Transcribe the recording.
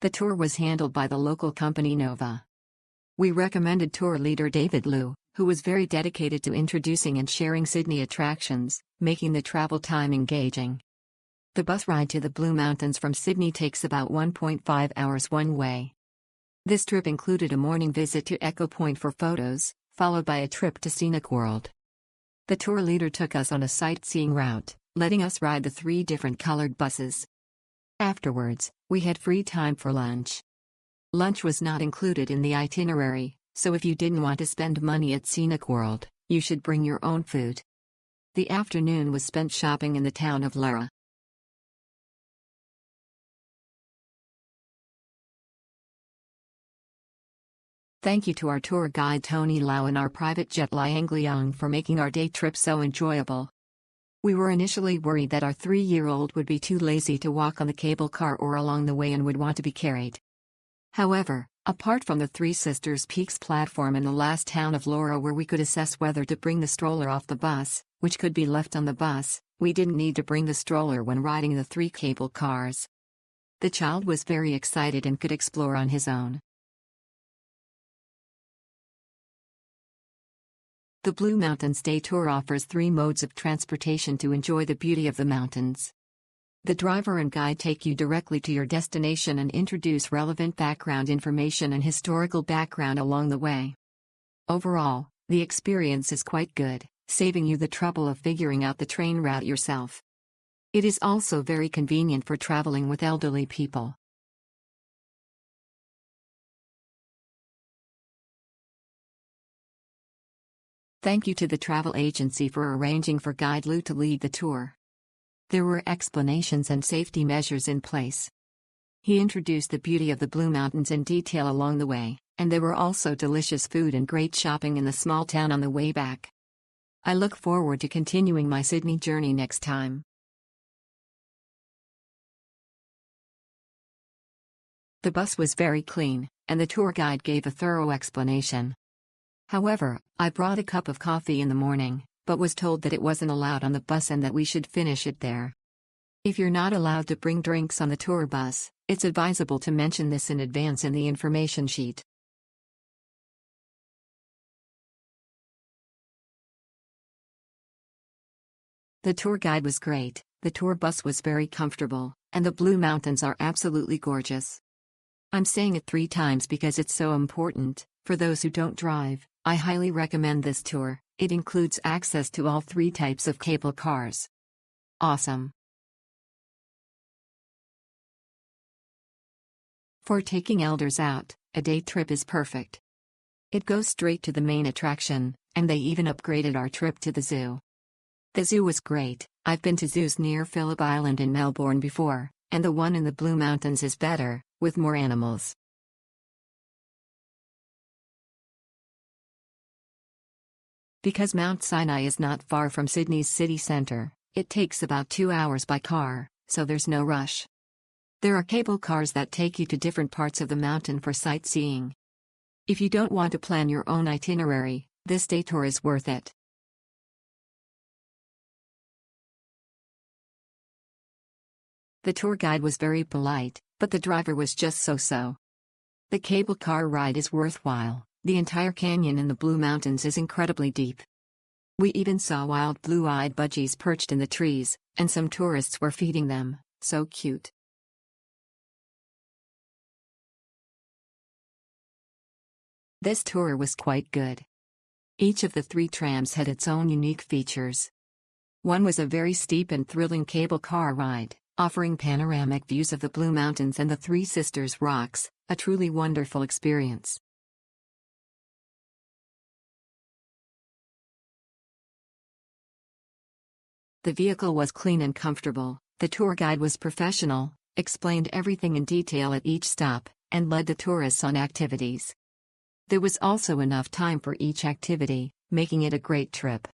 The tour was handled by the local company Nova. We recommended tour leader David Liu, who was very dedicated to introducing and sharing Sydney attractions, making the travel time engaging. The bus ride to the Blue Mountains from Sydney takes about 1.5 hours one way. This trip included a morning visit to Echo Point for photos, followed by a trip to Scenic World. The tour leader took us on a sightseeing route, letting us ride the 3 different colored buses. Afterwards, we had free time for lunch. Lunch was not included in the itinerary, so if you didn't want to spend money at Scenic World, you should bring your own food. The afternoon was spent shopping in the town of Lula. Thank you to our tour guide Tony Lau and our private jet Liang Liang for making our day trip so enjoyable. We were initially worried that our 3-year-old would be too lazy to walk on the cable car or along the way and would want to be carried. However, apart from the Three Sisters Peaks platform in the last town of Lura where we could assess whether to bring the stroller off the bus, which could be left on the bus, we didn't need to bring the stroller when riding the 3 cable cars. The child was very excited and could explore on his own. The Blue Mountains Day Tour offers 3 modes of transportation to enjoy the beauty of the mountains. The driver and guide take you directly to your destination and introduce relevant background information and historical background along the way. Overall, the experience is quite good, saving you the trouble of figuring out the train route yourself. It is also very convenient for traveling with elderly people. Thank you to the travel agency for arranging for Guide Lou to lead the tour. There were explanations and safety measures in place. He introduced the beauty of the Blue Mountains in detail along the way, and there were also delicious food and great shopping in the small town on the way back. I look forward to continuing my Sydney journey next time. The bus was very clean, and the tour guide gave a thorough explanation. However, I brought a cup of coffee in the morning, but was told that it wasn't allowed on the bus and that we should finish it there. If you're not allowed to bring drinks on the tour bus, it's advisable to mention this in advance in the information sheet. The tour guide was great, the tour bus was very comfortable, and the Blue Mountains are absolutely gorgeous. I'm saying it 3 times because it's so important. For those who don't drive, I highly recommend this tour. It includes access to all 3 types of cable cars. Awesome. For taking elders out, a day trip is perfect. It goes straight to the main attraction, and they even upgraded our trip to the zoo. The zoo was great. I've been to zoos near Phillip Island in Melbourne before, and the one in the Blue Mountains is better, with more animals. Because Mount Sinai is not far from Sydney's city centre, it takes about 2 hours by car, so there's no rush. There are cable cars that take you to different parts of the mountain for sightseeing. If you don't want to plan your own itinerary, this day tour is worth it. The tour guide was very polite, but the driver was just so-so. The cable car ride is worthwhile. The entire canyon in the Blue Mountains is incredibly deep. We even saw wild blue-eyed budgies perched in the trees, and some tourists were feeding them. So cute. This tour was quite good. Each of the 3 trams had its own unique features. One was a very steep and thrilling cable car ride, offering panoramic views of the Blue Mountains and the Three Sisters Rocks, a truly wonderful experience. The vehicle was clean and comfortable, the tour guide was professional, explained everything in detail at each stop, and led the tourists on activities. There was also enough time for each activity, making it a great trip.